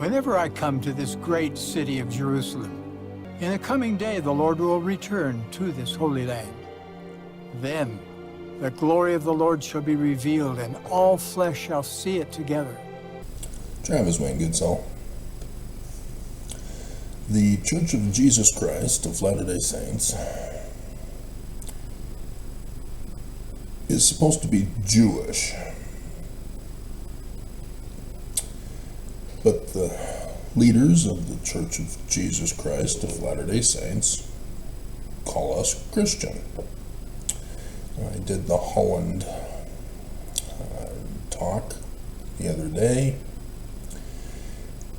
Whenever I come to this great city of Jerusalem, in the coming day the Lord will return to this holy land. Then the glory of the Lord shall be revealed, and all flesh shall see it together. Travis Wayne Goodsell. The Church of Jesus Christ of Latter-day Saints is supposed to be Jewish, but the leaders of the Church of Jesus Christ of Latter-day Saints call us Christian. I did the Holland talk the other day,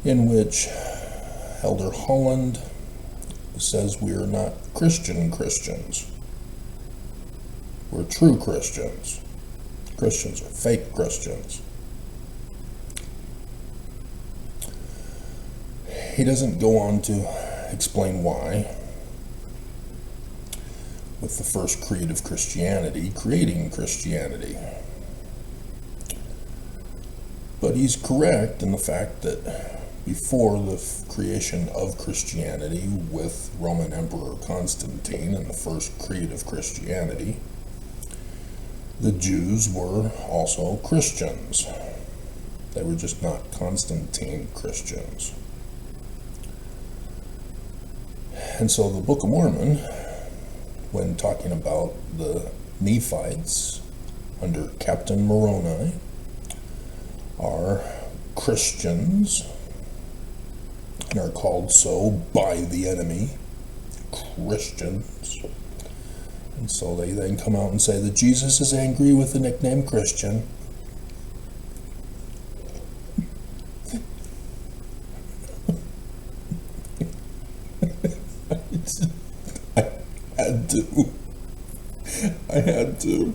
in which Elder Holland says we are not Christians. We're true Christians. Christians are fake Christians. He doesn't go on to explain why, with the first creed of Christianity creating Christianity. But he's correct in the fact that before the creation of Christianity with Roman Emperor Constantine and the first creed of Christianity, the Jews were also Christians. They were just not Constantine Christians. And so the Book of Mormon, when talking about the Nephites under Captain Moroni, are Christians, and are called so by the enemy, Christians. And so they then come out and say that Jesus is angry with the nickname Christian. I had to.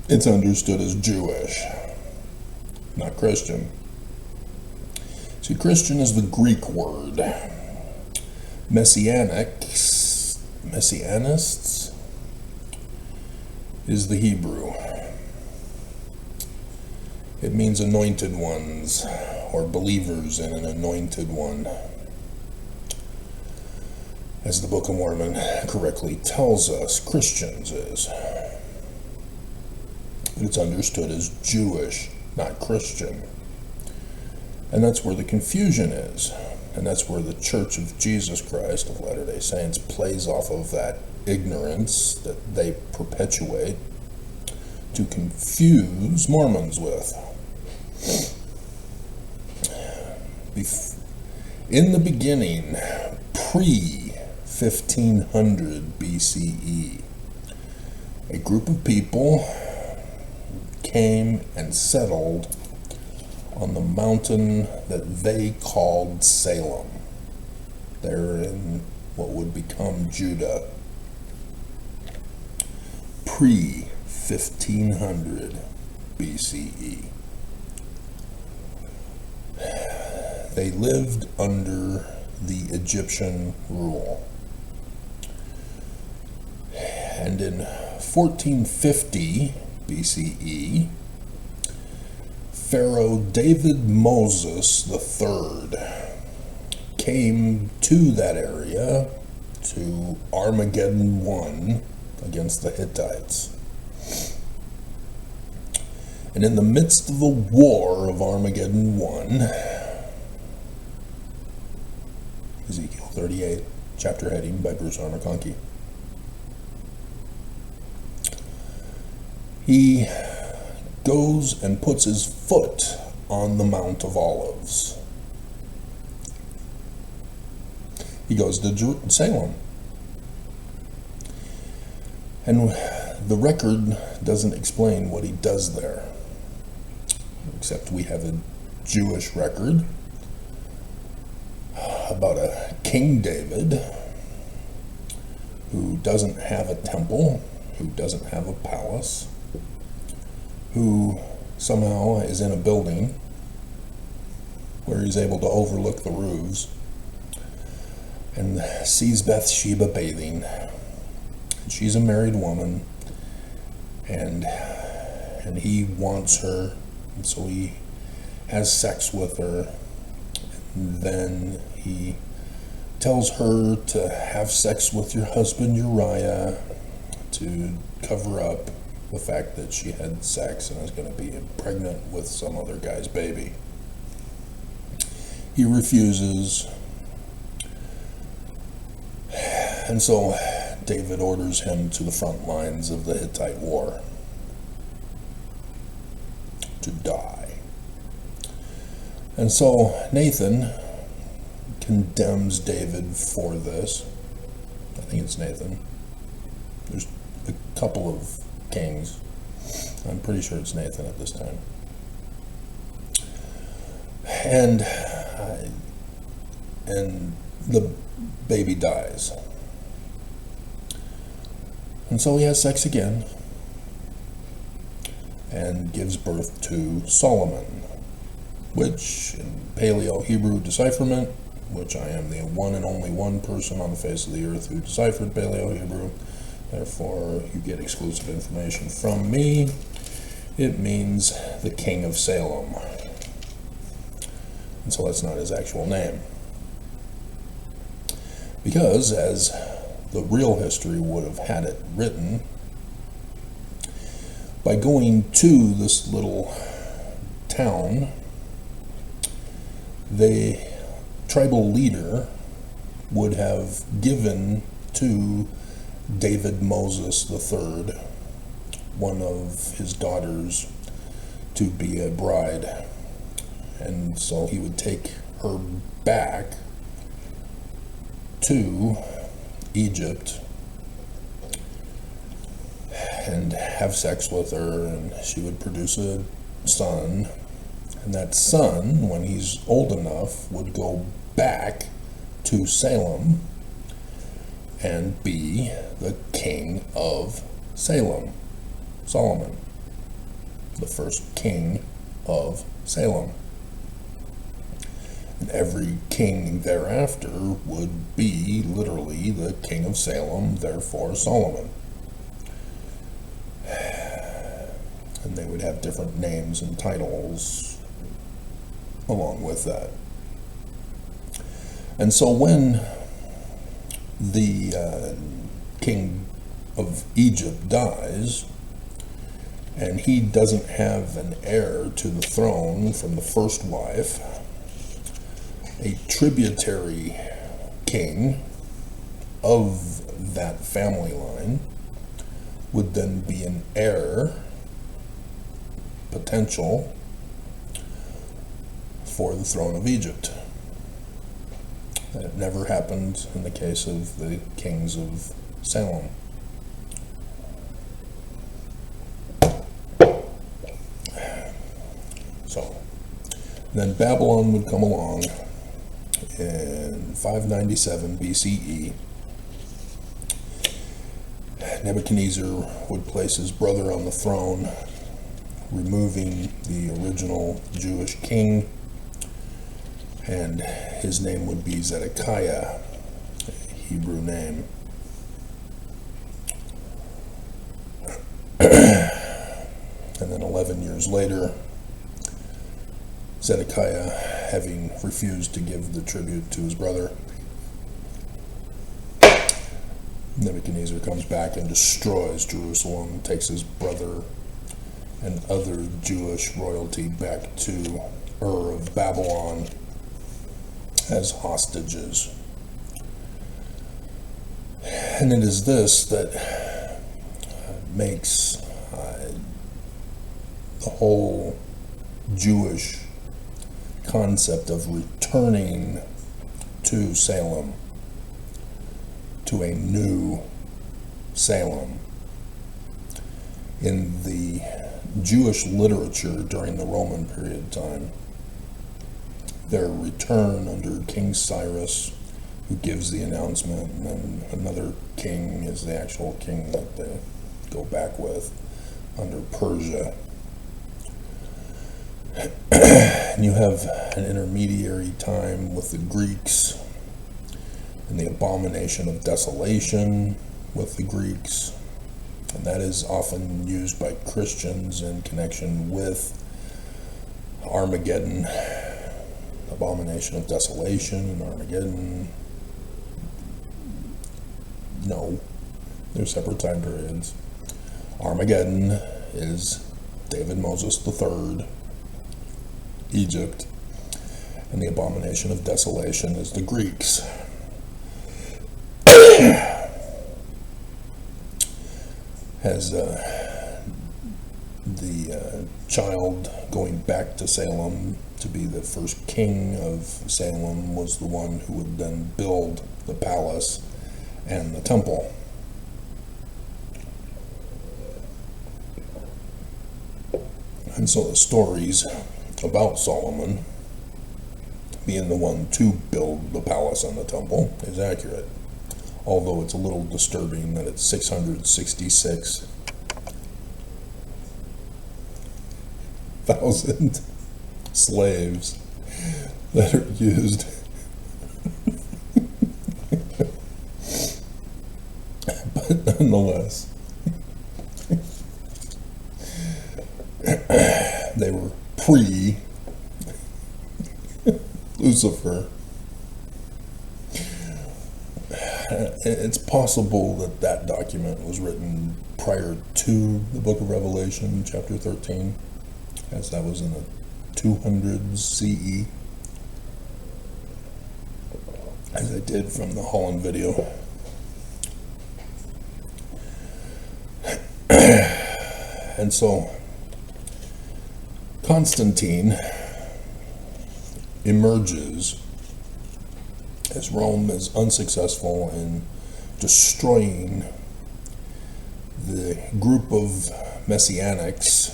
It's understood as Jewish, not Christian. See, Christian is the Greek word. Messianists is the Hebrew. It means anointed ones, or believers in an anointed one, as the Book of Mormon correctly tells us Christians is. But it's understood as Jewish, not Christian. And that's where the confusion is. And that's where the Church of Jesus Christ of Latter-day Saints plays off of that ignorance that they perpetuate to confuse Mormons with. In the beginning, pre-1500 BCE, a group of people came and settled on the mountain that they called Salem. They're in what would become Judah. Pre-1500 BCE. They lived under the Egyptian rule. And in 1450 BCE, Pharaoh David Moses III came to that area, to Armageddon I, against the Hittites. And in the midst of the war of Armageddon I, Ezekiel 38, chapter heading by Bruce Armour Conkey, he goes and puts his foot on the Mount of Olives. He goes to Salem. And the record doesn't explain what he does there, except we have a Jewish record about a King David who doesn't have a temple, who doesn't have a palace, who somehow is in a building where he's able to overlook the roofs, and sees Bathsheba bathing. She's a married woman, and he wants her, and so he has sex with her. And then he tells her to have sex with your husband Uriah to cover up the fact that she had sex and is going to be pregnant with some other guy's baby. He refuses, and so David orders him to the front lines of the Hittite war to die. And so Nathan condemns David for this. I think it's Nathan. There's a couple of kings. I'm pretty sure it's Nathan at this time. And the baby dies. And so he has sex again and gives birth to Solomon, which in Paleo-Hebrew decipherment, which I am the one and only one person on the face of the earth who deciphered Paleo-Hebrew, therefore you get exclusive information from me, it means the King of Salem. And so that's not his actual name. Because, as the real history would have had it written, by going to this little town, the tribal leader would have given to David Moses III one of his daughters to be a bride. And so he would take her back to Egypt and have sex with her, and she would produce a son, and that son, when he's old enough, would go back to Salem and be the king of Salem, Solomon, the first king of Salem. And every king thereafter would be literally the king of Salem, therefore Solomon. And they would have different names and titles along with that. And so when the king of Egypt dies, and he doesn't have an heir to the throne from the first wife, a tributary king of that family line would then be an heir potential for the throne of Egypt. That never happened in the case of the kings of Salem. So, then Babylon would come along in 597 BCE. Nebuchadnezzar would place his brother on the throne, removing the original Jewish king, and his name would be Zedekiah, a Hebrew name. And then 11 years later, Zedekiah, having refused to give the tribute to his brother, Nebuchadnezzar comes back and destroys Jerusalem, takes his brother and other Jewish royalty back to Ur of Babylon as hostages. And it is this that makes the whole Jewish concept of returning to Salem, to a new Salem. In the Jewish literature during the Roman period of time, their return under King Cyrus, who gives the announcement, and then another king is the actual king that they go back with under Persia. And you have an intermediary time with the Greeks, and the abomination of desolation with the Greeks. And that is often used by Christians in connection with Armageddon, abomination of desolation and Armageddon. No, they're separate time periods. Armageddon is David Moses III, Egypt, and the abomination of desolation is the Greeks. As the child going back to Salem to be the first king of Salem was the one who would then build the palace and the temple. And so the stories about Solomon being the one to build the palace and the temple is accurate, although it's a little disturbing that it's 666,000 slaves that are used. But nonetheless, they were pre-Lucifer. It's possible that that document was written prior to the book of Revelation, chapter 13, as that was in the 200s CE, as I did from the Holland video. And so Constantine emerges as Rome is unsuccessful in destroying the group of messianics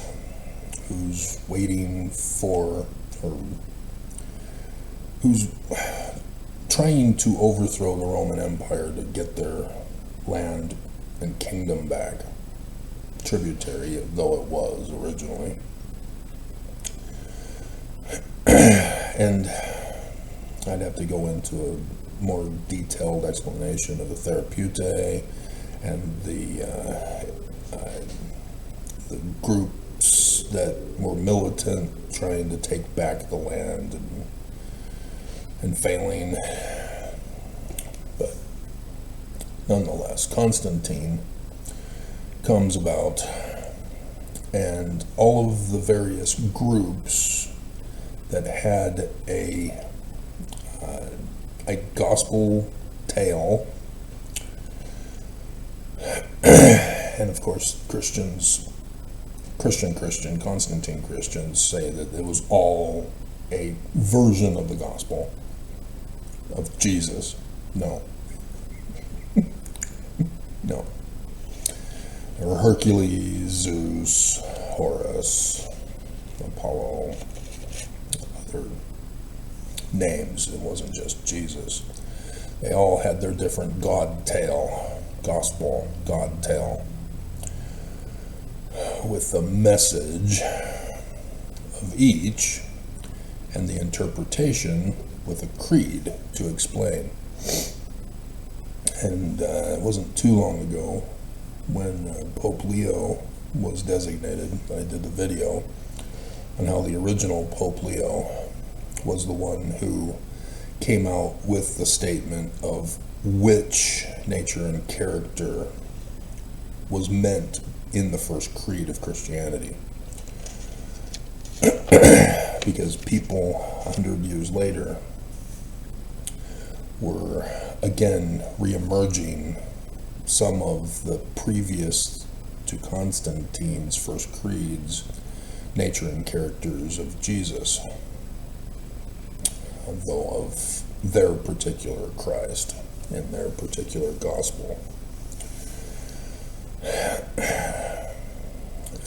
who's waiting for, or who's trying to overthrow the Roman Empire to get their land and kingdom back, tributary though it was originally. And I'd have to go into a more detailed explanation of the Therapeutae and the groups that were militant, trying to take back the land and failing. But nonetheless, Constantine comes about, and all of the various groups that had a gospel tale, and of course Christian Constantine Christians say that it was all a version of the gospel of Jesus. No. No. There were Hercules, Zeus, Horus, Apollo, other names. It wasn't just Jesus. They all had their different God tale, gospel God tale, with the message of each and the interpretation with a creed to explain. And it wasn't too long ago when Pope Leo was designated, I did the video on how the original Pope Leo was the one who came out with the statement of which nature and character was meant in the first creed of Christianity. Because people 100 years later were again re-emerging some of the previous to Constantine's first creeds, nature and characters of Jesus, though of their particular Christ in their particular gospel.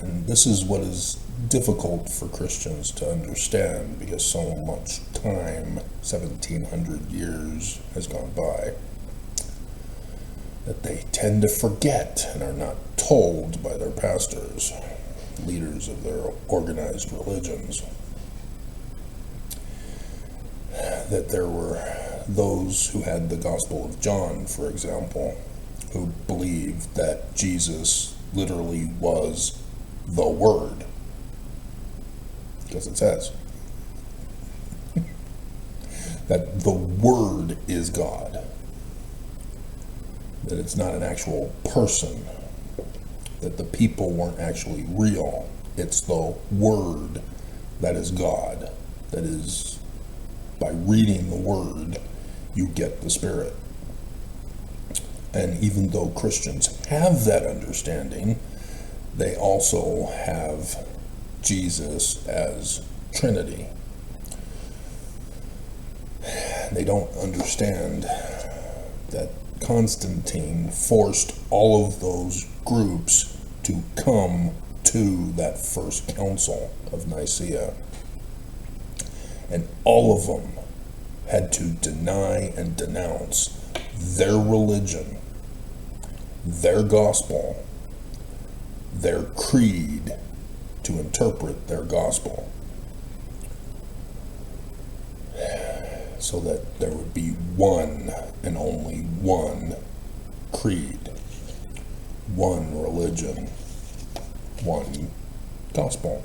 And this is what is difficult for Christians to understand, because so much time, 1700 years, has gone by, that they tend to forget and are not told by their pastors, leaders of their organized religions, that there were those who had the Gospel of John, for example, who believed that Jesus literally was the Word, because it says that the Word is God, that it's not an actual person, that the people weren't actually real. It's the Word that is God. That is, by reading the Word, you get the Spirit. And even though Christians have that understanding, they also have Jesus as Trinity. They don't understand that Constantine forced all of those groups to come to that first council of Nicaea. And all of them had to deny and denounce their religion, their gospel, their creed to interpret their gospel, so that there would be one and only one creed, one religion, one gospel.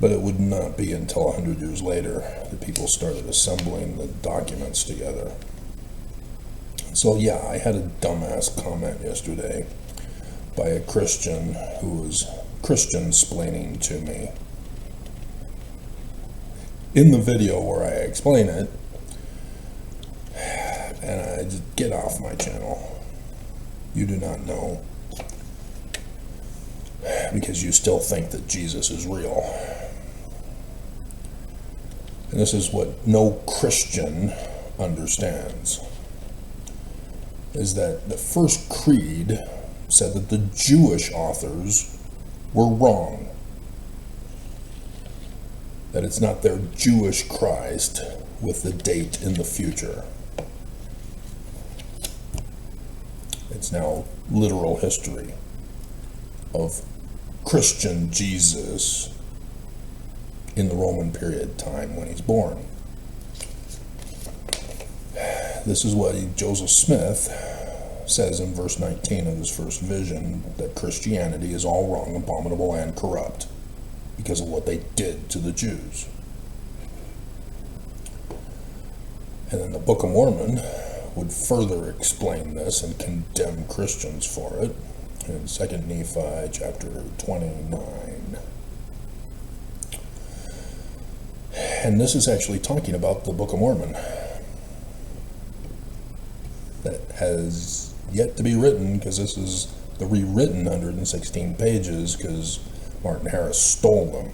But it would not be until 100 years later that people started assembling the documents together. So yeah, I had a dumbass comment yesterday by a Christian who was Christian-splaining to me. In the video where I explain it, and I just get off my channel. You do not know, because you still think that Jesus is real. And this is what no Christian understands, is that the first creed said that the Jewish authors were wrong. That it's not their Jewish Christ with the date in the future. It's now literal history of Christian Jesus in the Roman period time when he's born. This is what Joseph Smith says in verse 19 of his first vision, that Christianity is all wrong, abominable, and corrupt because of what they did to the Jews. And then the Book of Mormon would further explain this and condemn Christians for it in 2 Nephi chapter 29. And this is actually talking about the Book of Mormon that has yet to be written, because this is the rewritten 116 pages, because Martin Harris stole them.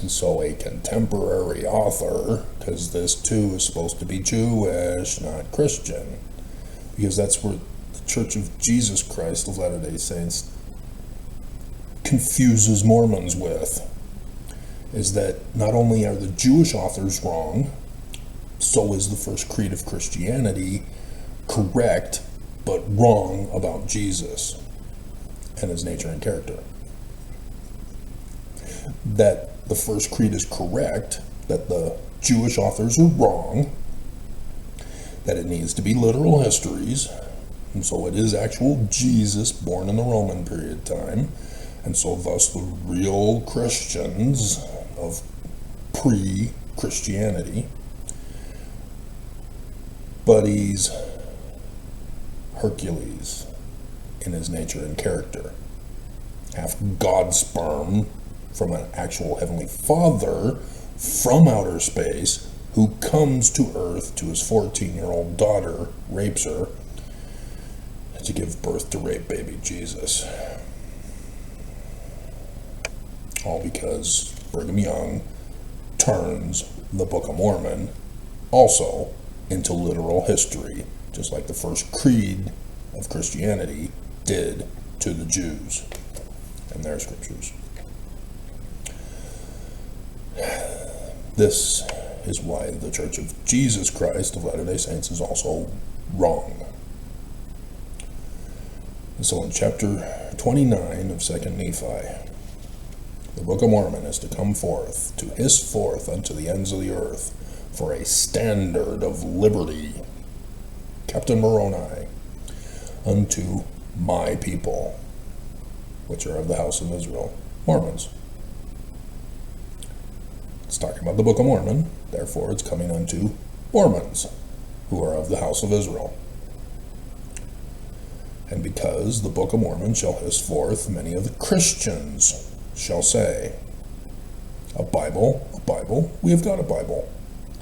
And so a contemporary author, because this too is supposed to be Jewish, not Christian, because that's where the Church of Jesus Christ of Latter-day Saints confuses Mormons with, is that not only are the Jewish authors wrong, so is the first creed of Christianity correct, but wrong about Jesus and his nature and character. That the first creed is correct, that the Jewish authors are wrong, that it needs to be literal histories, and so it is actual Jesus born in the Roman period time, and so thus the real Christians of pre-Christianity, but he's Hercules in his nature and character, half God sperm from an actual heavenly father from outer space, who comes to earth to his 14-year-old daughter, rapes her, to give birth to rape baby Jesus. All because Brigham Young turns the Book of Mormon also into literal history, just like the first creed of Christianity did to the Jews and their scriptures. This is why the Church of Jesus Christ of Latter-day Saints is also wrong. And so in chapter 29 of 2 Nephi, the Book of Mormon is to come forth, to hiss forth unto the ends of the earth, for a standard of liberty, Captain Moroni, unto my people, which are of the house of Israel, Mormons. It's talking about the Book of Mormon, therefore it's coming unto Mormons, who are of the house of Israel. And because the Book of Mormon shall hiss forth, many of the Christians shall say, a Bible, we have got a Bible,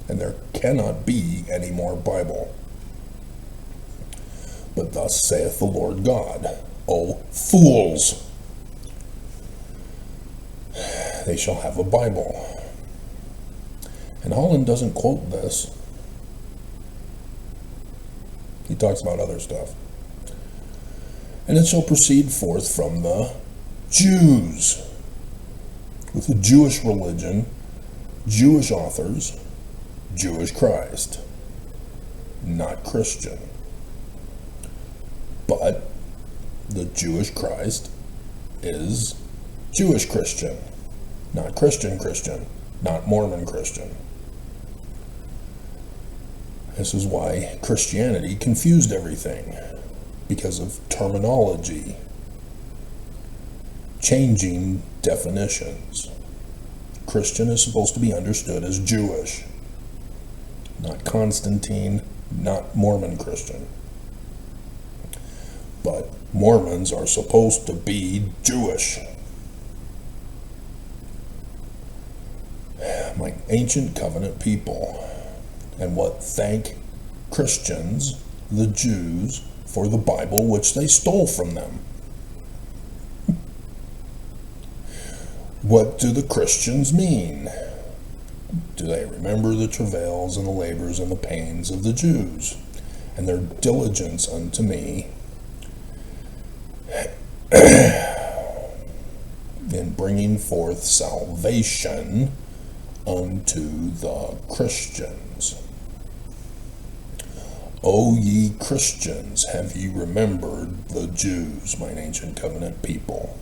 and there cannot be any more Bible. But thus saith the Lord God, O fools, they shall have a Bible. And Holland doesn't quote this. He talks about other stuff. And it shall proceed forth from the Jews, with the Jewish religion, Jewish authors, Jewish Christ, not Christian. But the Jewish Christ is Jewish Christian, not Christian Christian, not Mormon Christian. This is why Christianity confused everything, because of terminology, changing definitions. Christian is supposed to be understood as Jewish, not Constantine, not Mormon Christian. But Mormons are supposed to be Jewish. My ancient covenant people. And what thank Christians, the Jews, for the Bible which they stole from them. What do the Christians mean? Do they remember the travails and the labors and the pains of the Jews, and their diligence unto me in bringing forth salvation unto the Christians? O ye Christians, have ye remembered the Jews, mine ancient covenant people?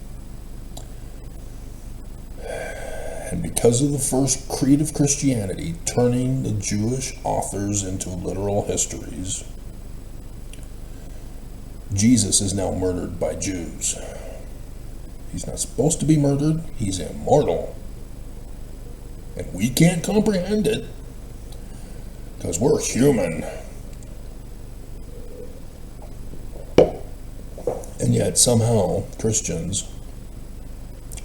And because of the first creed of Christianity, turning the Jewish authors into literal histories, Jesus is now murdered by Jews. He's not supposed to be murdered. He's immortal. And we can't comprehend it, because we're human. And yet somehow Christians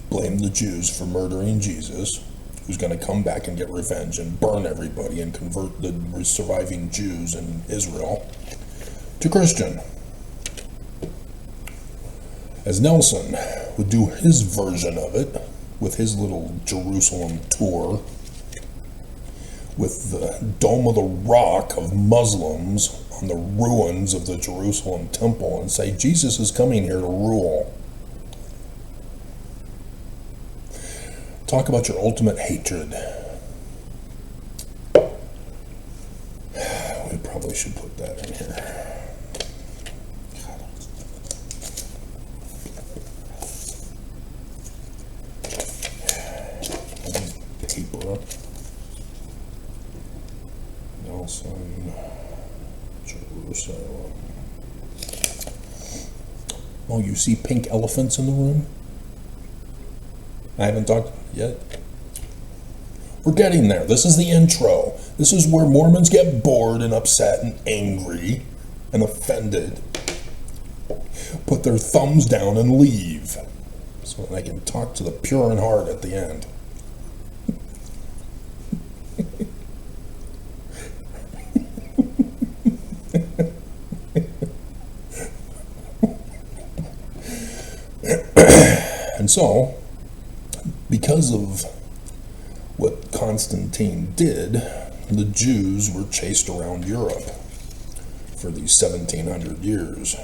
blame the Jews for murdering Jesus, who's going to come back and get revenge and burn everybody and convert the surviving Jews in Israel to Christian. As Nelson would do his version of it with his little Jerusalem tour, with the Dome of the Rock of Muslims on the ruins of the Jerusalem temple, and say Jesus is coming here to rule. Talk about your ultimate hatred. We probably should put that in here. Paper. Nelson, Jerusalem. Oh, you see pink elephants in the room? I haven't talked yet. We're getting there. This is the intro. This is where Mormons get bored and upset and angry and offended. Put their thumbs down and leave, so that I can talk to the pure in heart at the end. And so, because of what Constantine did, the Jews were chased around Europe for these 1700 years.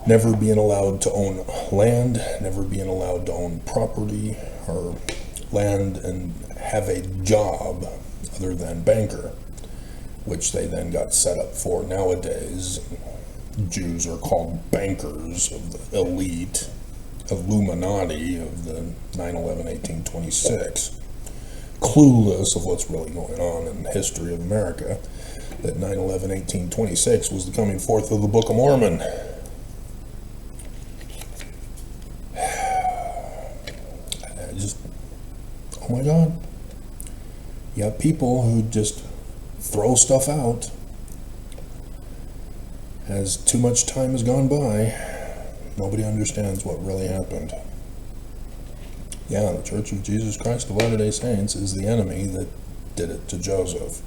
Never being allowed to own land, never being allowed to own property or land and have a job other than banker, which they then got set up for. Nowadays, Jews are called bankers of the elite, Illuminati of the 9/11/1826 clueless of what's really going on in the history of America, that 9/11/1826 was the coming forth of the Book of Mormon. Oh my God. You have people who just throw stuff out as too much time has gone by. Nobody understands what really happened. Yeah, the Church of Jesus Christ of Latter-day Saints is the enemy that did it to Joseph.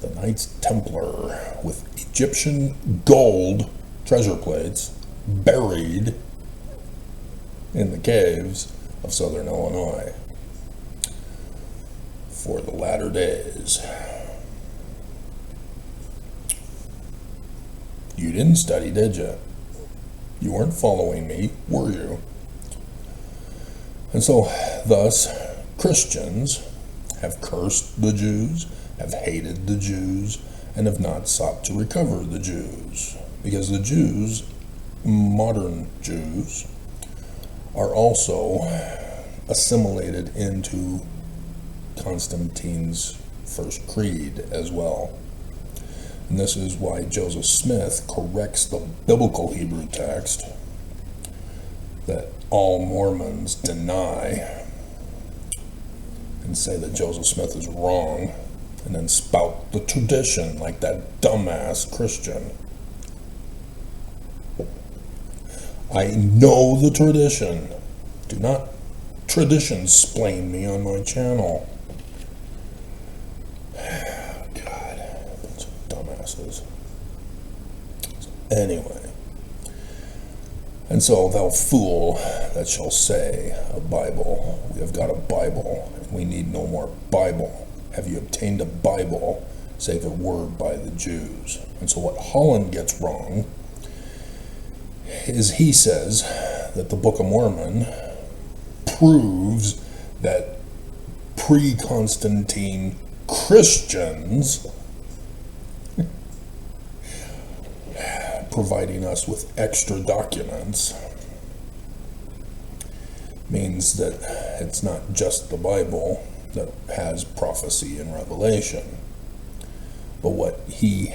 The Knights Templar with Egyptian gold treasure plates buried in the caves of southern Illinois for the latter days. You didn't study, did you? You weren't following me, were you? And so, thus, Christians have cursed the Jews, have hated the Jews, and have not sought to recover the Jews. Because the Jews, modern Jews, are also assimilated into Constantine's first creed as well. And this is why Joseph Smith corrects the biblical Hebrew text that all Mormons deny and say that Joseph Smith is wrong, and then spout the tradition like that dumbass Christian. I know the tradition. Do not tradition-splain me on my channel. God, bunch of dumbasses. Anyway, and so thou fool that shall say, a Bible. We have got a Bible, and we need no more Bible. Have you obtained a Bible, save a word by the Jews? And so what Holland gets wrong is he says that the Book of Mormon proves that pre-Constantine Christians providing us with extra documents means that it's not just the Bible that has prophecy and revelation. But what he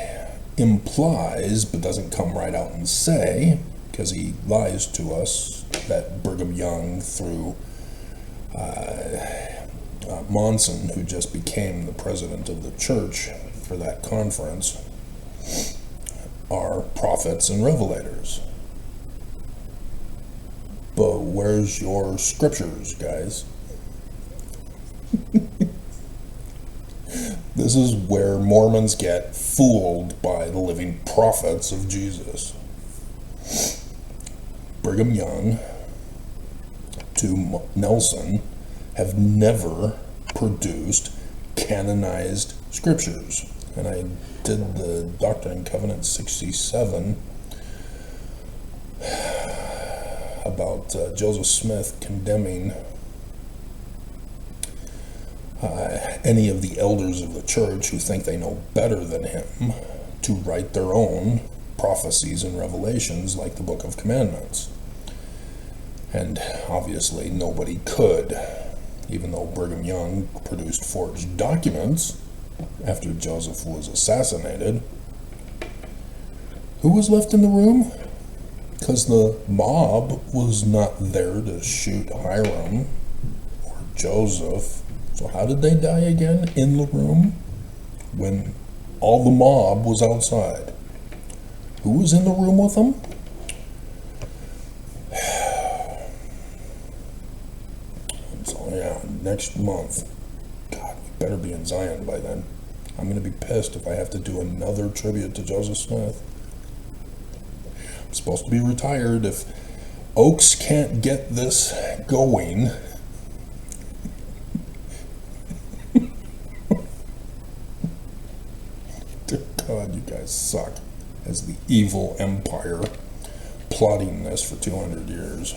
implies, but doesn't come right out and say, because he lies to us, that Brigham Young, through Monson, who just became the president of the church for that conference, are prophets and revelators. But where's your scriptures, guys? This is where Mormons get fooled by the living prophets of Jesus. Brigham Young to Nelson have never produced canonized scriptures. And I did the Doctrine and Covenants 67 about Joseph Smith condemning any of the elders of the church who think they know better than him to write their own prophecies and revelations like the Book of Commandments. And obviously nobody could, even though Brigham Young produced forged documents after Joseph was assassinated. Who was left in the room? Because the mob was not there to shoot Hiram or Joseph. So how did they die again? In the room? When all the mob was outside. Who was in the room with them? So yeah, next month. God, we better be in Zion by then. I'm going to be pissed if I have to do another tribute to Joseph Smith. I'm supposed to be retired. If Oaks can't get this going, dear God, you guys suck as the evil empire plotting this for 200 years.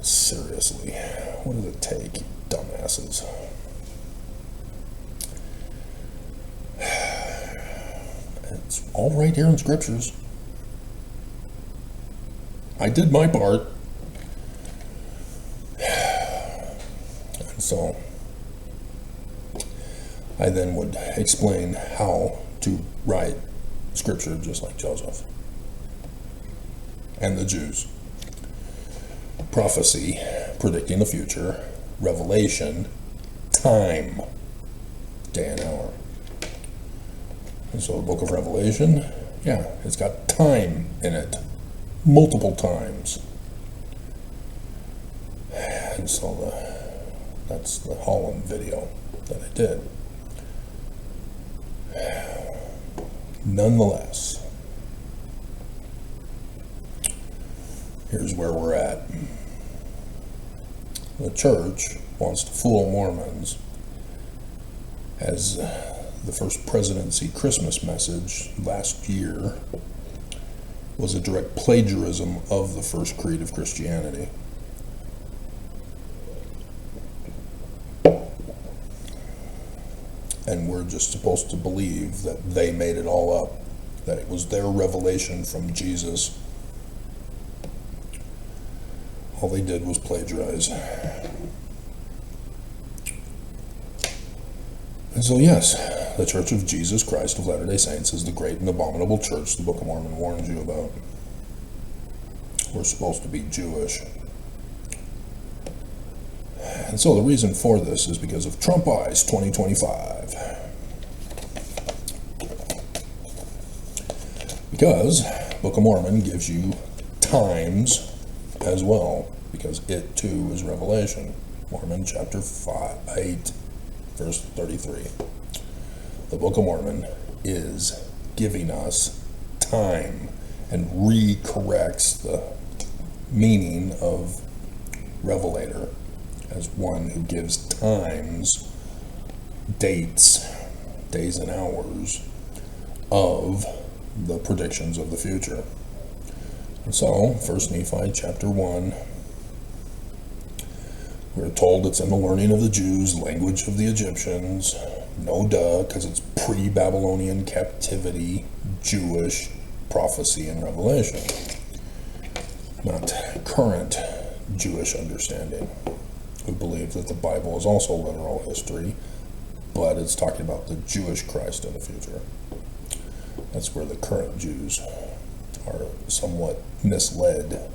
Seriously, what does it take, you dumbasses? It's all right here in scriptures. I did my part. And so I then would explain how to write scripture just like Joseph and the Jews. Prophecy, predicting the future. Revelation, time, day and hour. And so the book of Revelation, yeah, it's got time in it, multiple times. And so that's the Holland video that I did. Nonetheless, here's where we're at. The church wants to fool Mormons, as the first presidency Christmas message last year was a direct plagiarism of the first creed of Christianity. And we're just supposed to believe that they made it all up, that it was their revelation from Jesus. All they did was plagiarize. And so yes, the Church of Jesus Christ of Latter-day Saints is the great and abominable church the Book of Mormon warns you about. We're supposed to be Jewish. And so the reason for this is because of Trump Eyes 2025. Because Book of Mormon gives you times as well, because it too is Revelation. Mormon chapter 8, verse 33. The Book of Mormon is giving us time and recorrects the meaning of revelator as one who gives times, dates, days and hours of the predictions of the future. And so, 1 Nephi chapter 1, we're told it's in the learning of the Jews, language of the Egyptians. No duh, because it's pre-Babylonian captivity, Jewish prophecy and revelation. Not current Jewish understanding, who believe that the Bible is also literal history, but it's talking about the Jewish Christ in the future. That's where the current Jews are somewhat misled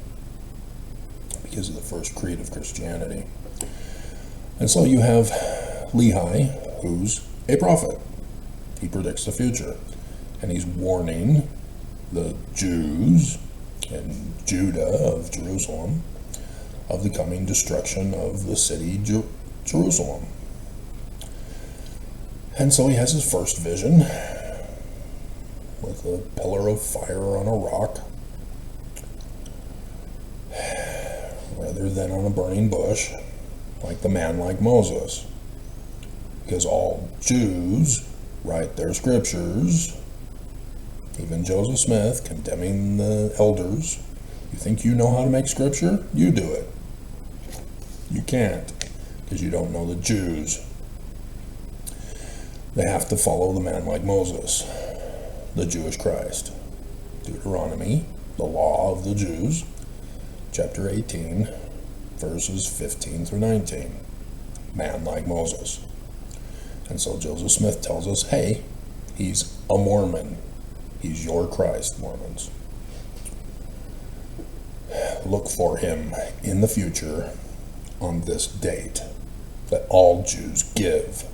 because of the first creed of Christianity. And so you have Lehi, who's a prophet. He predicts the future, and he's warning the Jews and Judah of Jerusalem of the coming destruction of the city Jerusalem. And so he has his first vision with a pillar of fire on a rock rather than on a burning bush, like the man like Moses. Because all Jews write their scriptures, even Joseph Smith condemning the elders. You think you know how to make scripture? You do it. You can't, because you don't know the Jews. They have to follow the man like Moses, the Jewish Christ. Deuteronomy, the law of the Jews, chapter 18, verses 15 through 19. Man like Moses. And so Joseph Smith tells us, hey, he's a Mormon. He's your Christ, Mormons. Look for him in the future on this date that all Jews give.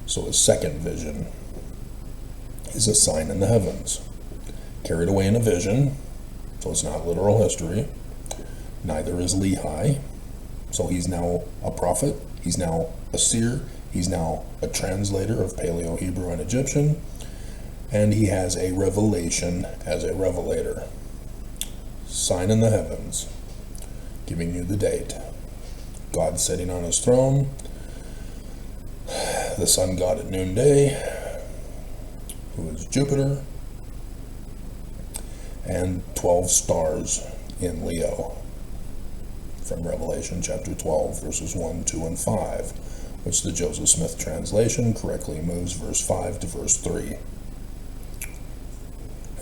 So his second vision is a sign in the heavens, carried away in a vision, so it's not literal history. Neither is Lehi, so he's now a prophet, he's now a seer, he's now a translator of Paleo-Hebrew and Egyptian, and he has a revelation as a revelator. Sign in the heavens, giving you the date. God sitting on his throne, the sun god at noonday, who is Jupiter, and 12 stars in Leo, from Revelation chapter 12, verses 1, 2, and 5, which the Joseph Smith translation correctly moves verse 5 to verse 3.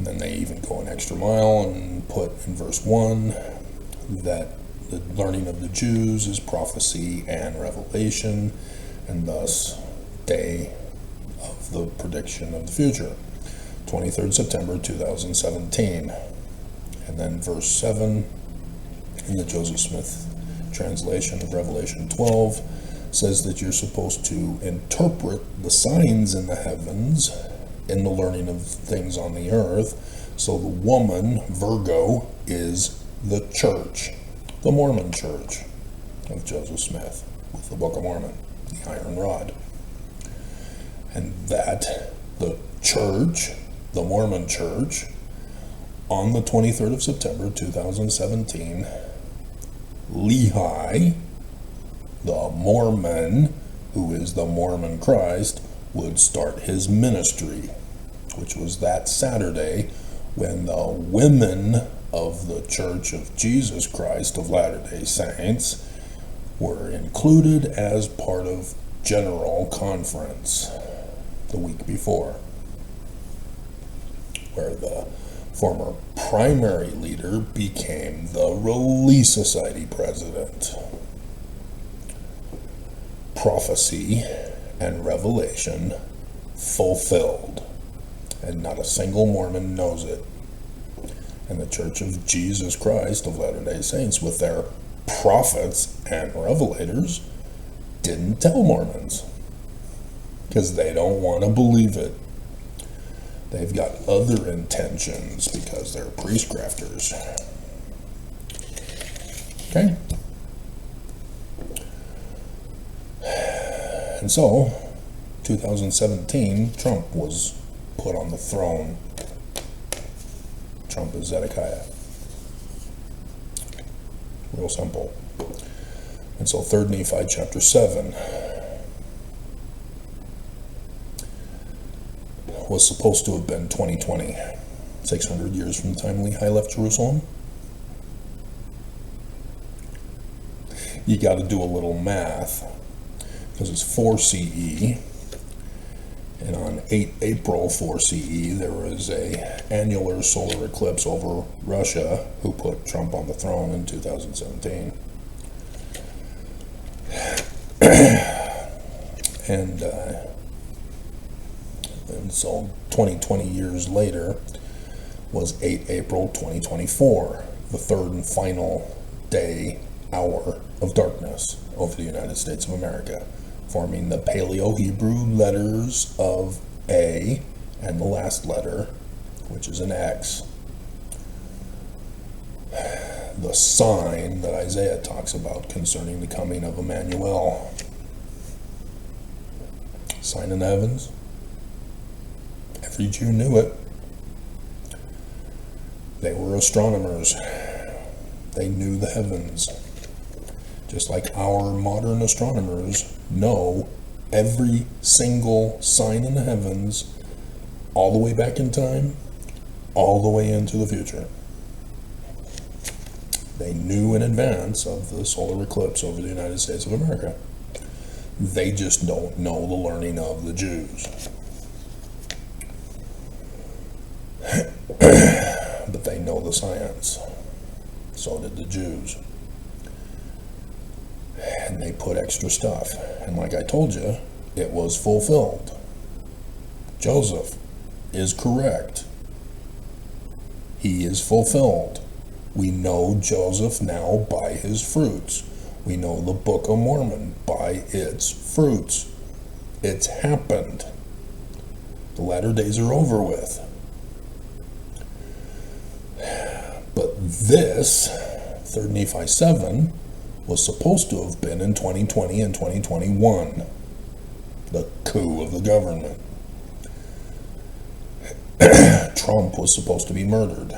And then they even go an extra mile and put in verse 1 that the learning of the Jews is prophecy and revelation, and thus day of the prediction of the future, 23rd September 2017. And then verse 7 in the Joseph Smith translation of Revelation 12 says that you're supposed to interpret the signs in the heavens in the learning of things on the earth. So the woman, Virgo, is the church, the Mormon church of Joseph Smith, with the Book of Mormon, the iron rod. And that the church, the Mormon church, on the 23rd of September 2017, Lehi, the Mormon, who is the Mormon Christ, would start his ministry, which was that Saturday when the women of the Church of Jesus Christ of Latter-day Saints were included as part of General Conference the week before, where the former primary leader became the Relief Society president. Prophecy and revelation fulfilled, and not a single Mormon knows it. And the Church of Jesus Christ of Latter-day Saints, with their prophets and revelators, didn't tell Mormons because they don't want to believe it. They've got other intentions because they're priest grafters. Okay? And so, 2017, Trump was put on the throne. Trump is Zedekiah. Real simple. And so 3rd Nephi chapter 7 was supposed to have been 2020, 600 years from the time Lehi left Jerusalem. You got to do a little math, because it's 4 CE, and on 8 April 4 CE there was a annular solar eclipse over Russia, who put Trump on the throne in 2017. And so 20 years later was 8 April 2024, the third and final day, hour of darkness over the United States of America, forming the Paleo-Hebrew letters of A and the last letter, which is an X. The sign that Isaiah talks about concerning the coming of Emmanuel. Sign in the heavens. Every Jew knew it. They were astronomers. They knew the heavens. Just like our modern astronomers know every single sign in the heavens, all the way back in time, all the way into the future. They knew in advance of the solar eclipse over the United States of America. They just don't know the learning of the Jews. But they know the science. So did the Jews. And they put extra stuff. And like I told you, it was fulfilled. Joseph is correct. He is fulfilled. We know Joseph now by his fruits. We know the Book of Mormon by its fruits. It's happened. The latter days are over with. But this, 3rd Nephi 7, was supposed to have been in 2020 and 2021. The coup of the government. Trump was supposed to be murdered.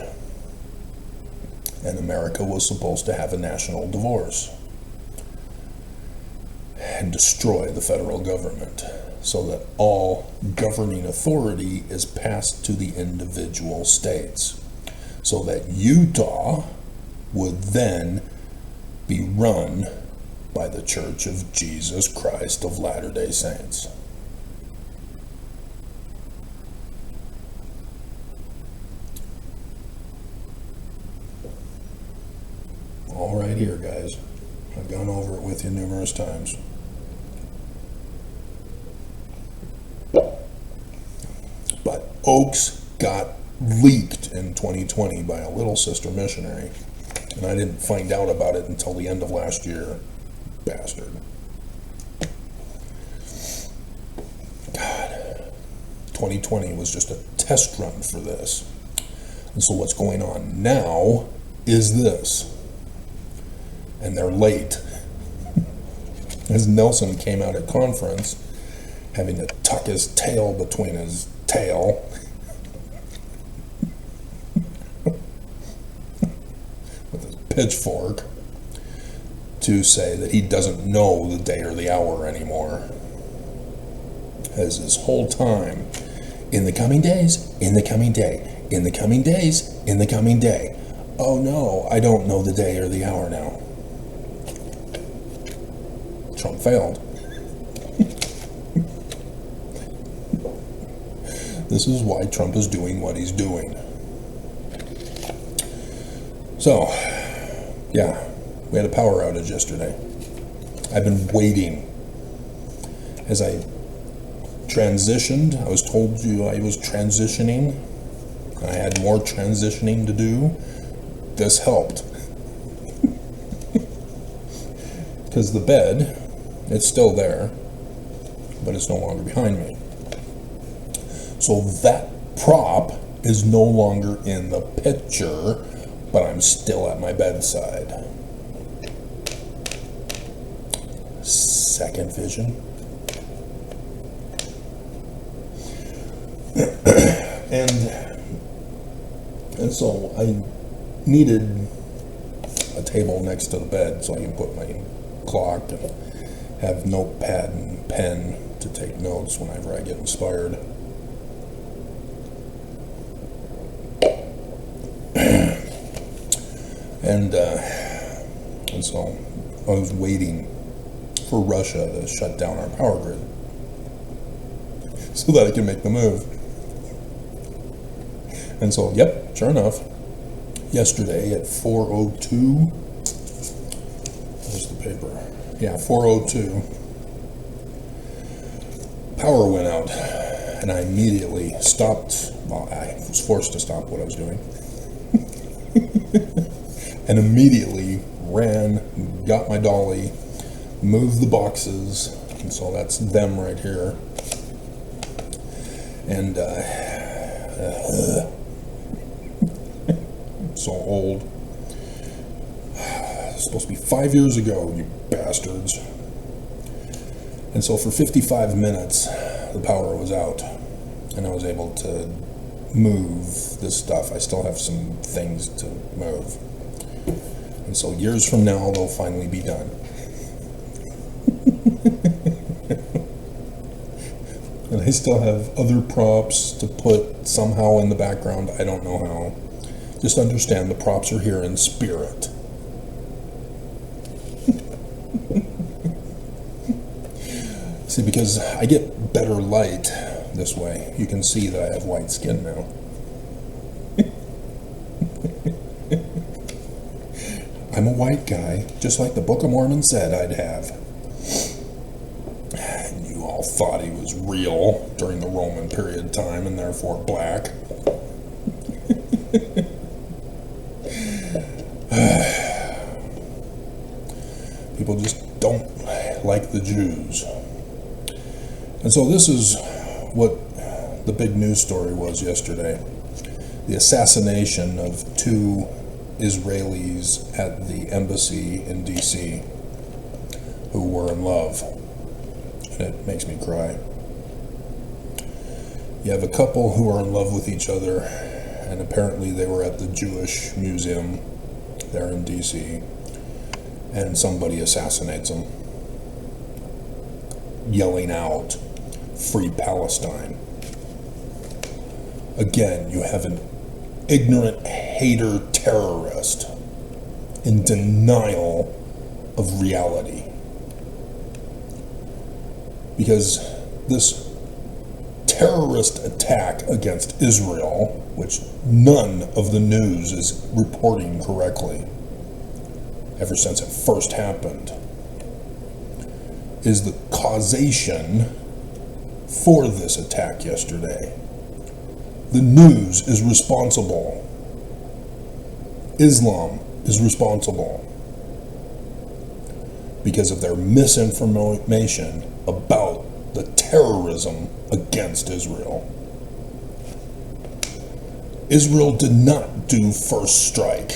And America was supposed to have a national divorce. And destroy the federal government, so that all governing authority is passed to the individual states. So that Utah would then be run by the Church of Jesus Christ of Latter-day Saints. here, guys. I've gone over it with you numerous times. But Oaks got leaked in 2020 by a little sister missionary. And I didn't find out about it until the end of last year. Bastard. God. 2020 was just a test run for this. And so what's going on now is this. And they're late. As Nelson came out at conference, having to tuck his tail between his tail. With his pitchfork. To say that he doesn't know the day or the hour anymore. As his whole time, in the coming days, in the coming day, in the coming days, in the coming day. Oh no, I don't know the day or the hour now. Trump failed. This is why Trump is doing what he's doing. So, yeah, we had a power outage yesterday. I've been waiting. As I transitioned, I was told you I was transitioning. I had more transitioning to do. This helped. Because the bed, it's still there, but it's no longer behind me. So that prop is no longer in the picture, but I'm still at my bedside. Second vision. And so I needed a table next to the bed so I can put my clock and have notepad and pen to take notes whenever I get inspired. And so I was waiting for Russia to shut down our power grid so that I can make the move. And so, yep, sure enough, yesterday at 4:02, where's the paper? Yeah, 4:02, power went out, and I immediately stopped. Well, I was forced to stop what I was doing, and immediately ran, got my dolly, moved the boxes, and so that's them right here, and so old. It's supposed to be 5 years ago, you bastards. And so for 55 minutes, the power was out, and I was able to move this stuff. I still have some things to move. And so years from now, they'll finally be done. And I still have other props to put somehow in the background. I don't know how. Just understand the props are here in spirit. See, because I get better light this way. You can see that I have white skin now. I'm a white guy, just like the Book of Mormon said I'd have. And you all thought he was real during the Roman period of time and therefore black. People just don't like the Jews. And so this is what the big news story was yesterday. The assassination of 2 Israelis at the embassy in D.C. who were in love. And it makes me cry. You have a couple who are in love with each other, and apparently they were at the Jewish Museum there in D.C., and somebody assassinates them, yelling out, "Free Palestine." Again, you have an ignorant hater terrorist in denial of reality. Because this terrorist attack against Israel, which none of the news is reporting correctly, ever since it first happened, is the causation for this attack yesterday. The news is responsible. Islam is responsible because of their misinformation about the terrorism against Israel. Israel did not do first strike.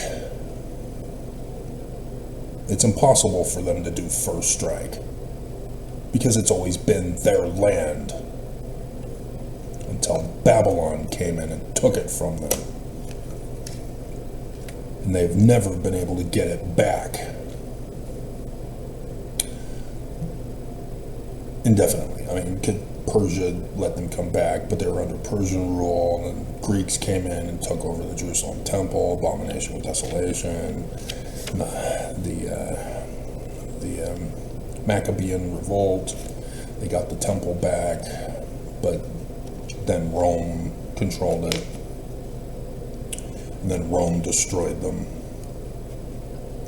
It's impossible for them to do first strike because it's always been their land until Babylon came in and took it from them. And they've never been able to get it back indefinitely. I mean, Persia let them come back, but they were under Persian rule, and then Greeks came in and took over the Jerusalem temple, abomination of desolation, the Maccabean revolt. They got the temple back, but then Rome controlled it, and then Rome destroyed them,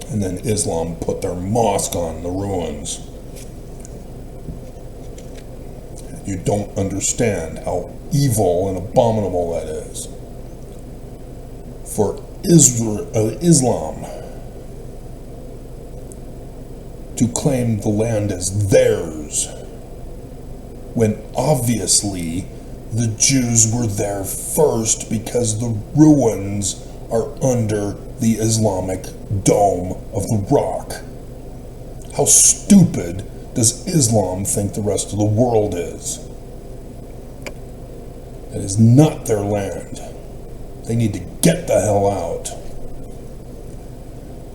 and then Islam put their mosque on the ruins. You don't understand how evil and abominable that is. For Islam to claim the land as theirs, when obviously the Jews were there first because the ruins are under the Islamic dome of the rock. How stupid does Islam think the rest of the world is? It is not their land. They need to get the hell out.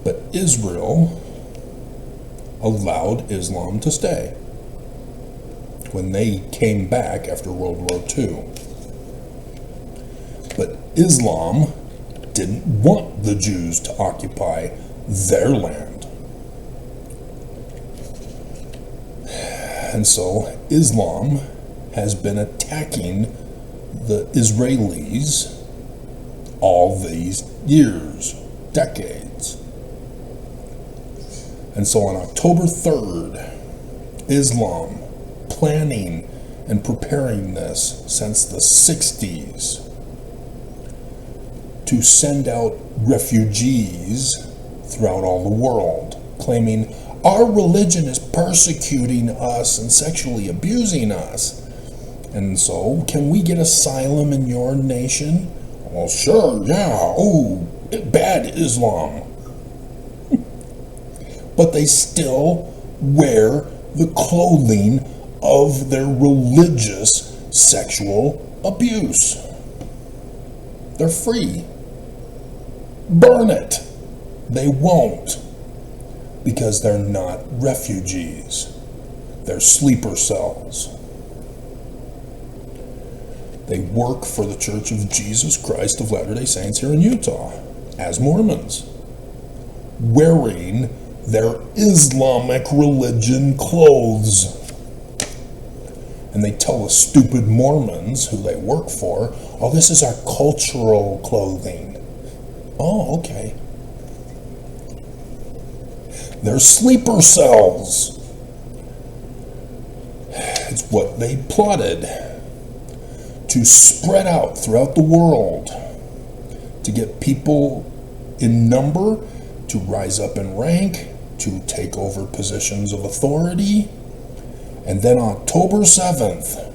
But Israel allowed Islam to stay when they came back after World War II. But Islam didn't want the Jews to occupy their land. And so Islam has been attacking the Israelis all these years, decades. And so on October 3rd, Islam, planning and preparing this since the 60s, to send out refugees throughout all the world, claiming our religion is persecuting us and sexually abusing us. And so, can we get asylum in your nation? Well, sure, yeah. Oh, bad Islam. But they still wear the clothing of their religious sexual abuse. They're free. Burn it. They won't, because they're not refugees. They're sleeper cells. They work for the Church of Jesus Christ of Latter-day Saints here in Utah as Mormons, wearing their Islamic religion clothes. And they tell the stupid Mormons who they work for, oh, this is our cultural clothing. Oh, okay. They're sleeper cells. It's what they plotted to spread out throughout the world, to get people in number to rise up in rank, to take over positions of authority. And then October 7th,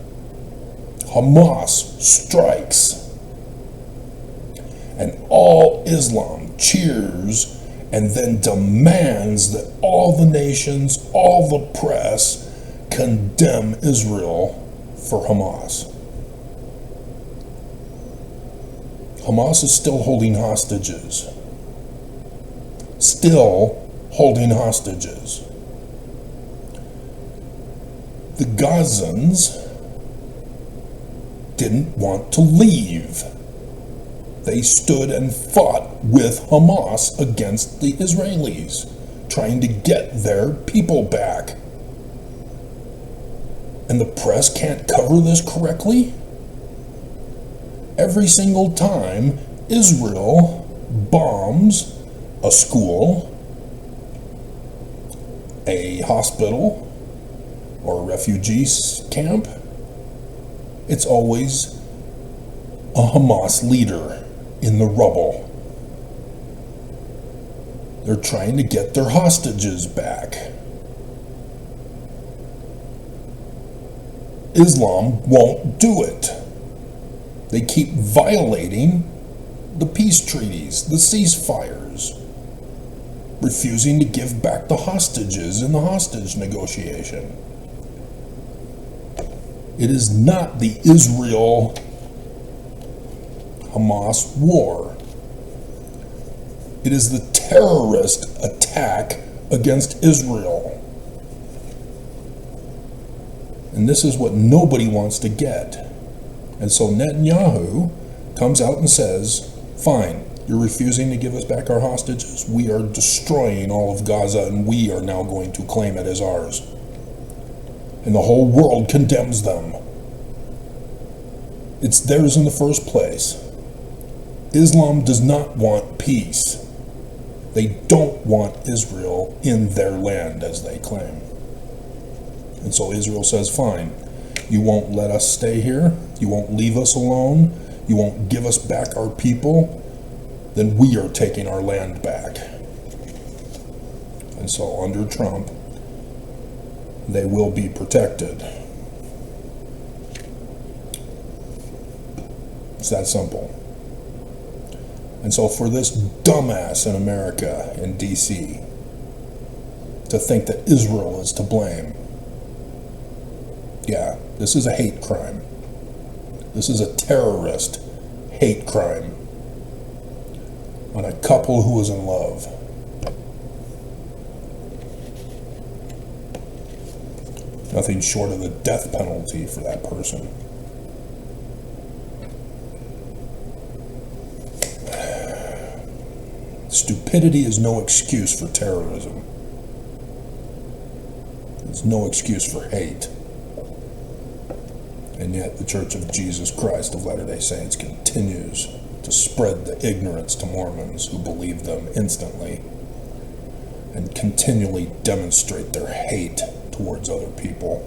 Hamas strikes, and all Islam cheers and then demands that all the nations, all the press, condemn Israel for Hamas. Hamas is still holding hostages. Still holding hostages. The Gazans didn't want to leave. They stood and fought with Hamas against the Israelis, trying to get their people back. And the press can't cover this correctly? Every single time Israel bombs a school, a hospital or a refugee camp, it's always a Hamas leader in the rubble. They're trying to get their hostages back. Islam won't do it. They keep violating the peace treaties, the ceasefires, refusing to give back the hostages in the hostage negotiation. It is not the Israel-Hamas war. It is the terrorist attack against Israel. And this is what nobody wants to get. And so Netanyahu comes out and says, fine, you're refusing to give us back our hostages. We are destroying all of Gaza and we are now going to claim it as ours. And the whole world condemns them. It's theirs in the first place. Islam does not want peace. They don't want Israel in their land, as they claim. And so Israel says, fine, you won't let us stay here, you won't leave us alone, you won't give us back our people, then we are taking our land back. And so under Trump, they will be protected. It's that simple. And so for this dumbass in America, in D.C., to think that Israel is to blame, yeah, this is a hate crime. This is a terrorist hate crime on a couple who is in love. Nothing short of the death penalty for that person. Stupidity is no excuse for terrorism. It's no excuse for hate. And yet the Church of Jesus Christ of Latter-day Saints continues to spread the ignorance to Mormons who believe them instantly and continually demonstrate their hate towards other people,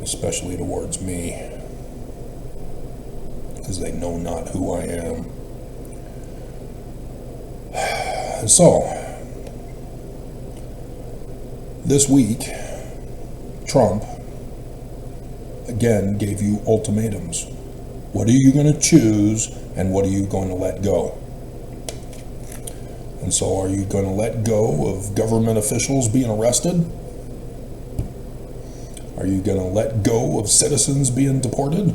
especially towards me, because they know not who I am. So, this week, Trump again gave you ultimatums. What are you going to choose and what are you going to let go? And so are you going to let go of government officials being arrested? Are you going to let go of citizens being deported?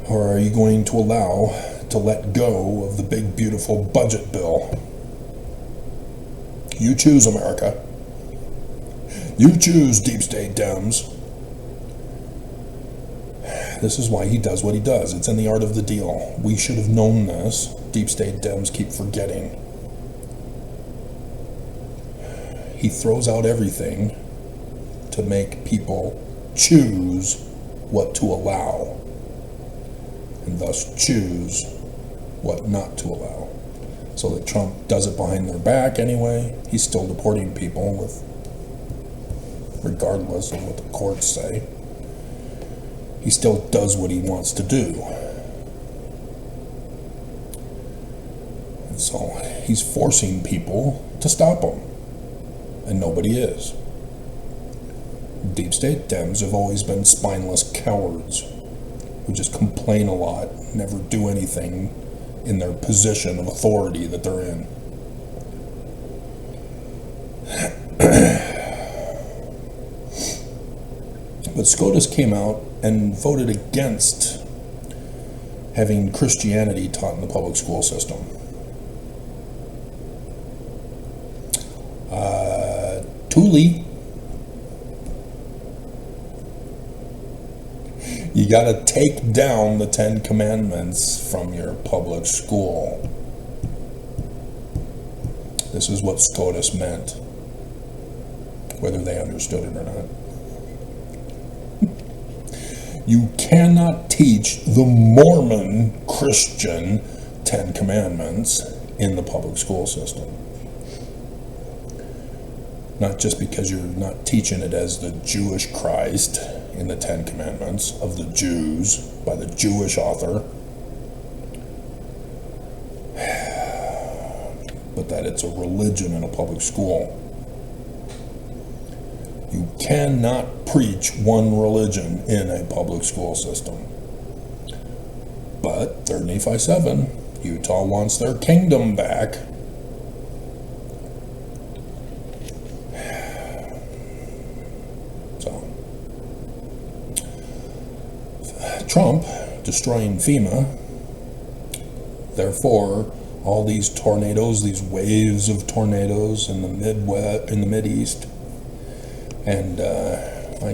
Or are you going to let go of the big beautiful budget bill? You choose, America. You choose, deep state Dems. This is why he does what he does. It's in the art of the deal. We should have known this. Deep state Dems keep forgetting. He throws out everything to make people choose what to allow, and thus choose what not to allow. So that Trump does it behind their back anyway. He's still deporting people regardless of what the courts say. He still does what he wants to do. And so he's forcing people to stop him. And nobody is. Deep state Dems have always been spineless cowards who just complain a lot, never do anything in their position of authority that they're in. But SCOTUS came out and voted against having Christianity taught in the public school system. Thule, you gotta take down the 10 Commandments from your public school. This is what SCOTUS meant, whether they understood it or not. You cannot teach the Mormon Christian 10 Commandments in the public school system. not just because you're not teaching it as the Jewish Christ in the Ten Commandments of the Jews by the Jewish author, but that it's a religion in a public school. You cannot preach one religion in a public school system. But 3 Nephi 7, Utah wants their kingdom back. So, Trump destroying FEMA, therefore all these tornadoes, these waves of tornadoes in the Mideast, and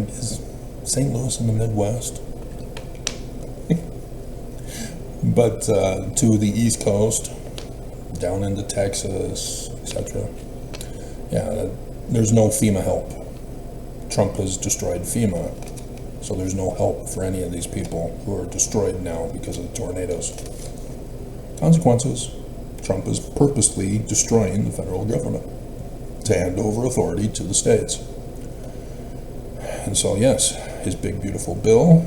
is St. Louis in the Midwest? But to the East Coast, down into Texas, etc. Yeah, there's no FEMA help. Trump has destroyed FEMA, so there's no help for any of these people who are destroyed now because of the tornadoes. Consequences: Trump is purposely destroying the federal government to hand over authority to the states. And so, yes, his big, beautiful bill,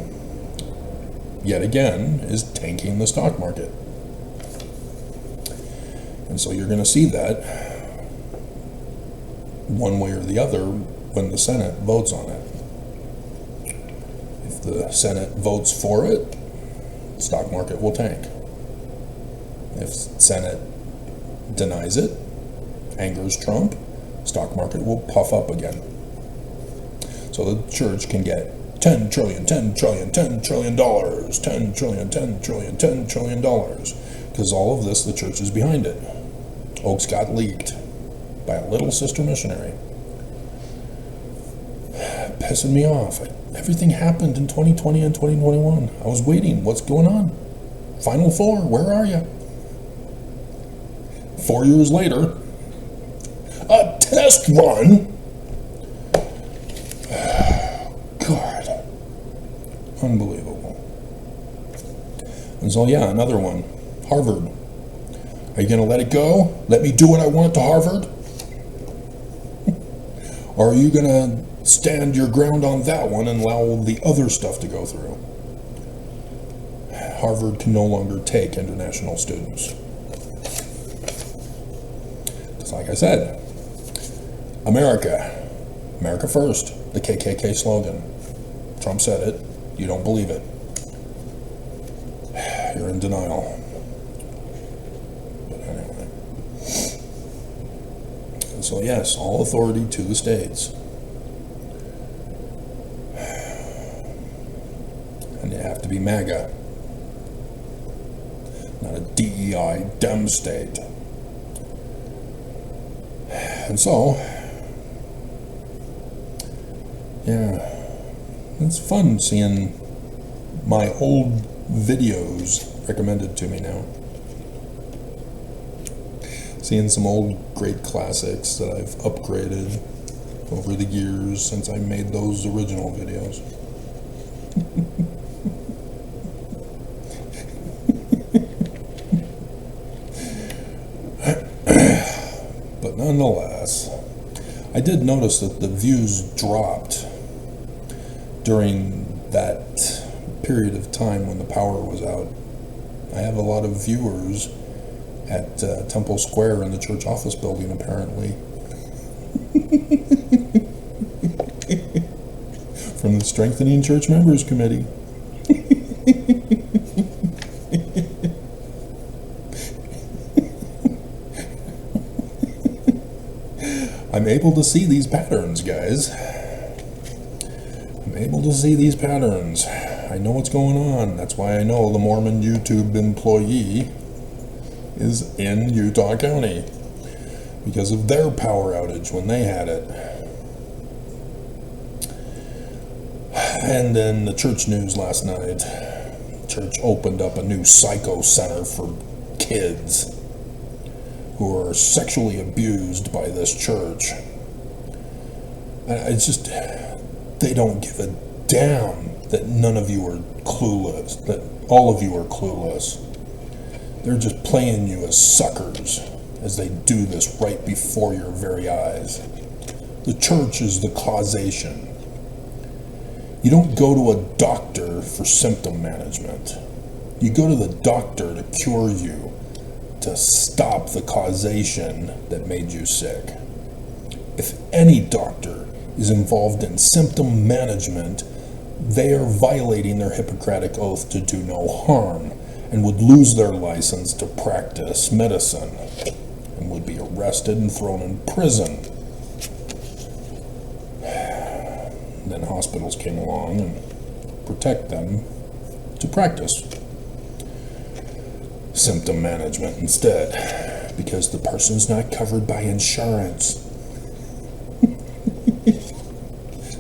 yet again, is tanking the stock market. And so you're going to see that one way or the other when the Senate votes on it. If the Senate votes for it, the stock market will tank. If the Senate denies it, angers Trump, stock market will puff up again. So the church can get $10 trillion, $10 trillion, $10 trillion, $10 trillion, $10 trillion, $10 trillion, because all of this, the church is behind it. Oaks got leaked by a little sister missionary. Pissing me off. Everything happened in 2020 and 2021. I was waiting. What's going on? Final Four, where are you? 4 years later, a test run. God. Unbelievable. And so, yeah, another one. Harvard. Are you going to let it go? Let me do what I want to Harvard? Or are you going to stand your ground on that one and allow the other stuff to go through? Harvard can no longer take international students. Just like I said, America first, the KKK slogan. Trump said it. You don't believe it. You're in denial. But anyway. And so yes, all authority to the states. And they have to be MAGA. Not a DEI Dem state. And so, yeah, it's fun seeing my old videos recommended to me now. Seeing some old great classics that I've upgraded over the years since I made those original videos. But nonetheless, I did notice that the views dropped during that period of time when the power was out. I have a lot of viewers at Temple Square in the church office building, apparently. From the Strengthening Church Members Committee. I'm able to see these patterns, guys. I'm able to see these patterns. I know what's going on. That's why I know the Mormon YouTube employee is in Utah County because of their power outage when they had it. And then the church news last night. Church opened up a new psycho center for kids who are sexually abused by this church. It's just, they don't give a damn that none of you are clueless, that all of you are clueless. They're just playing you as suckers as they do this right before your very eyes. The church is the causation. You don't go to a doctor for symptom management. You go to the doctor to cure you, to stop the causation that made you sick. If any doctor is involved in symptom management, they are violating their Hippocratic oath to do no harm and would lose their license to practice medicine and would be arrested and thrown in prison. Then hospitals came along and protect them to practice symptom management instead, because the person's not covered by insurance.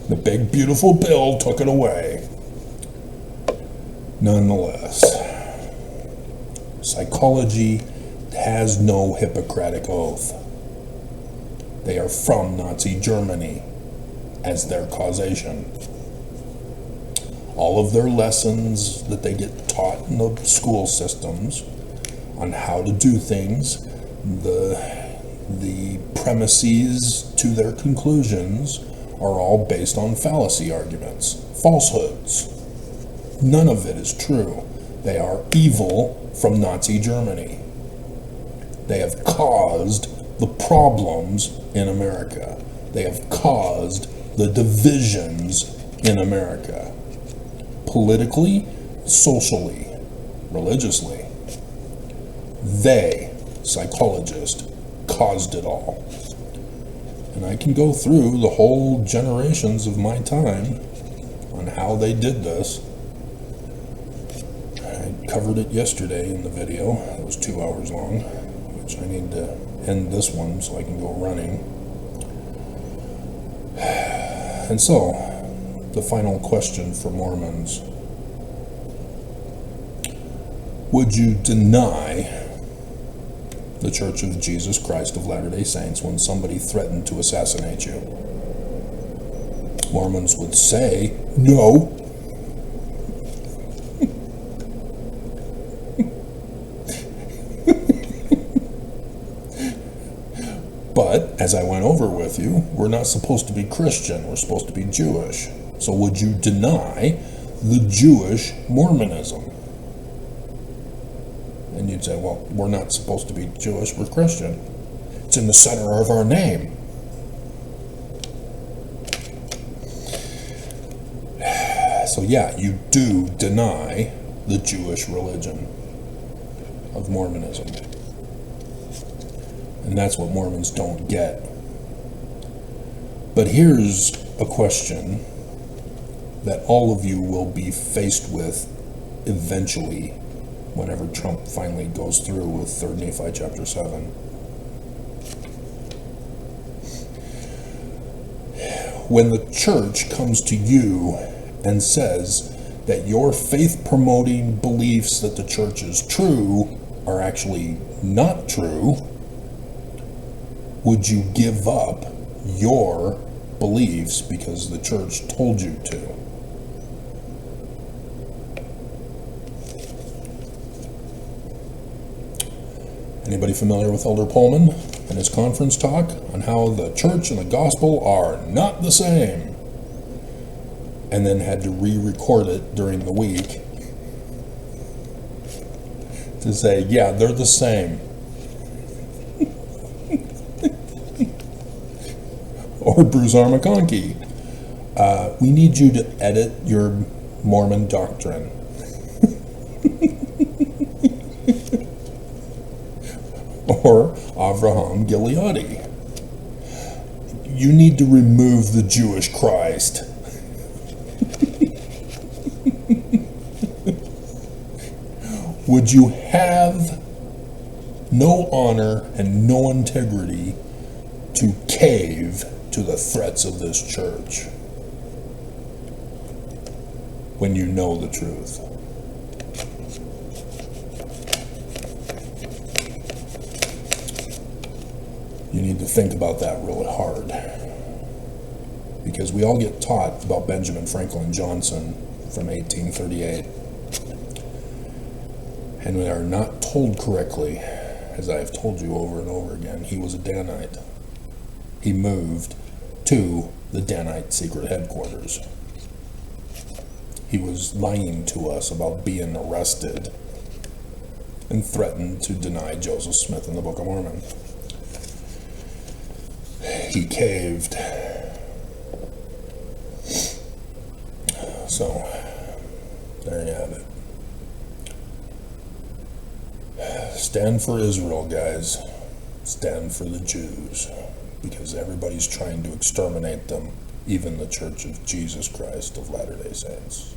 The big beautiful bill took it away. Nonetheless, psychology has no Hippocratic oath. They are from Nazi Germany as their causation. All of their lessons that they get taught in the school systems on how to do things, the premises to their conclusions are all based on fallacy arguments, falsehoods. None of it is true. They are evil from Nazi Germany. They have caused the problems in America. They have caused the divisions in America. Politically, socially, religiously. They, psychologists, caused it all. And I can go through the whole generations of my time on how they did this. I covered it yesterday in the video. It was 2 hours long, which I need to end this one so I can go running. And so, the final question for Mormons. Would you deny the Church of Jesus Christ of Latter-day Saints when somebody threatened to assassinate you? Mormons would say, no. But, as I went over with you, we're not supposed to be Christian, we're supposed to be Jewish. So would you deny the Jewish Mormonism? And you'd say, well, we're not supposed to be Jewish, we're Christian. It's in the center of our name. So yeah, you do deny the Jewish religion of Mormonism. And that's what Mormons don't get. But here's a question that all of you will be faced with eventually whenever Trump finally goes through with 3 Nephi chapter 7. When the church comes to you and says that your faith-promoting beliefs that the church is true are actually not true, would you give up your beliefs because the church told you to? Anybody familiar with Elder Pullman and his conference talk on how the church and the gospel are not the same? And then had to re-record it during the week to say, yeah, they're the same. Or Bruce R. McConkie, we need you to edit your Mormon doctrine. Or Avraham Gileadi, you need to remove the Jewish Christ. Would you have no honor and no integrity to cave to the threats of this church when you know the truth? You need to think about that really hard, because we all get taught about Benjamin Franklin Johnson from 1838, and we are not told correctly. As I have told you over and over again, he was a Danite. He moved to the Danite secret headquarters. He was lying to us about being arrested and threatened to deny Joseph Smith in the Book of Mormon. He caved. So, there you have it. Stand for Israel, guys. Stand for the Jews. Because everybody's trying to exterminate them, even the Church of Jesus Christ of Latter-day Saints.